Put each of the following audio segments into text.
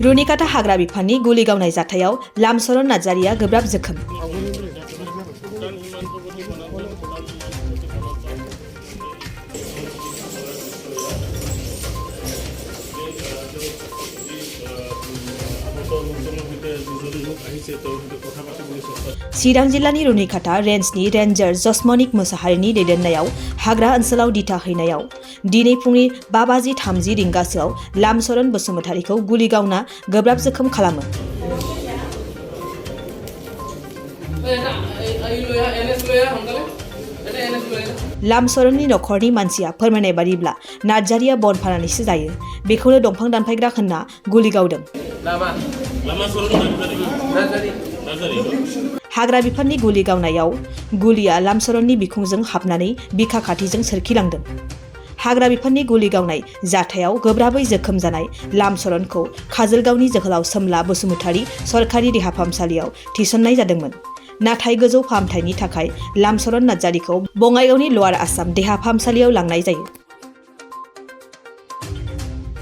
रुनिकाटा हाग्रा बिफाननि गुलि गावनाय जाथायाव मसरन नार्जारिया गोब्राब जोखोम। चिरां जिल्लानि रुनिकाटा रेन्जनि रेन्जार जसमनिक मोसाहारिनि दैदेननायाव हाग्रा ओनसोलाव दिथा हैनायाव दिनै फुंनि 5:30 रिंगासोआव मसरन बसुमतारीखौ गुलि गावना गोब्राब जोखोम खालामो। मसरननि नखरनि मानसिया फोरमायनाय बादिब्ला नार्जारिया बन फाननानैसो जायो, बेखौनो दंफां दानफायग्रा होनना गुलि गावदों। हाग्रा बिफाननि गुलि गावनायाव गुलिया मसरननि बिखुंजों हाबनानै बिखा खाथिजों सोरखिलांदों। हाग्रा बिफाननि गुलि गावनाय जाथायाव गोब्राबै जोखोम जानाय मसरनखौ काजलगावनि जोहोलाव सोमला बसुमतारी सरकारि देहा फाहामसालियाव थिसननाय जादोंमोन। नाथाय गोजौ फाहामथायनि थाखाय मसरन नार्जारिखौ बङाइगावनि लवार आसाम देहा फाहामसालियाव लांनाय जायो।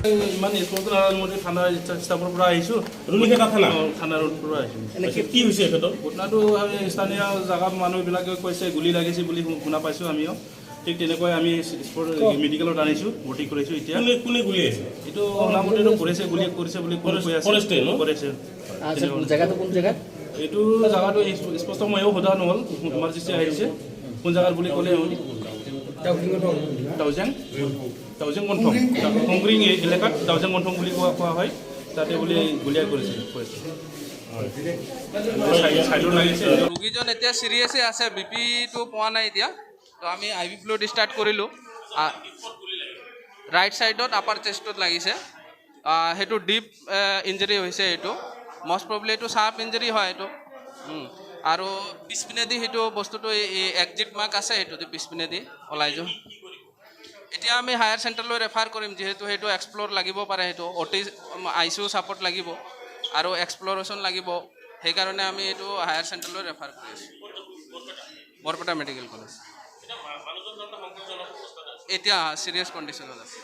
ইমান স্পষ্ট মতে থানা ষ্টাফৰ পৰা আহিছোঁ, ৰুনিকাটা থানাৰ পৰা আহিছোঁ। কি হৈছে ঘটনাটো? স্থানীয় জাগাত মানুহবিলাকে কৈছে গুলি লাগিছে বুলি শুনা পাইছোঁ আমিও। ঠিক তেনেকৈ আমি মেডিকেলত আনিছোঁ, ভৰ্তি কৰিছোঁ। এতিয়া কোনে গুলি আছে এইটো শুনামতেতো কৰিছে, গুলি কৰিছে বুলি কৈ আছে। জেগাটো কোন জেগাত? এইটো জাগাটো স্পষ্ট ময়ো সোধা নহ'ল, ইমাৰ্জেঞ্চি আহিছে। কোন জাগাত বুলি ক'লে দাউজেং গন্থং সংগ্ৰিং এলেকাত দাউজেং গন্থং বুলি কোৱা হয়, তাতে বুলি গুলিয়াই কৰিছে। ৰোগীজন এতিয়া চিৰিয়াছে আছে, বিপিটো পোৱা নাই এতিয়া। তো আমি IV ফ্লুইড ষ্টাৰ্ট কৰিলোঁ। ৰাইট ছাইডত আপাৰ চেষ্টত লাগিছে, সেইটো ডিপ ইঞ্জুৰি হৈছে। এইটো মষ্ট প্ৰবলি এইটো চাৰ্প ইঞ্জুৰি হয় এইটো। আৰু পিছপিনেদি সেইটো বস্তুটো এক্সিট মাৰ্ক আছে, সেইটো পিছপিনেদি ওলাই যাওঁ। এতিয়া আমি হায়াৰ চেণ্টাৰলৈ ৰেফাৰ কৰিম, যিহেতু সেইটো এক্সপ্ল'ৰ লাগিব পাৰে। সেইটো ICU ছাপৰ্ট লাগিব আৰু এক্সপ্ল'ৰেশ্যন লাগিব, সেইকাৰণে আমি এইটো হায়াৰ চেণ্টাৰলৈ ৰেফাৰ কৰিছোঁ, বৰপেটা মেডিকেল কলেজ। এতিয়া চিৰিয়াছ কণ্ডিশ্যনত আছে।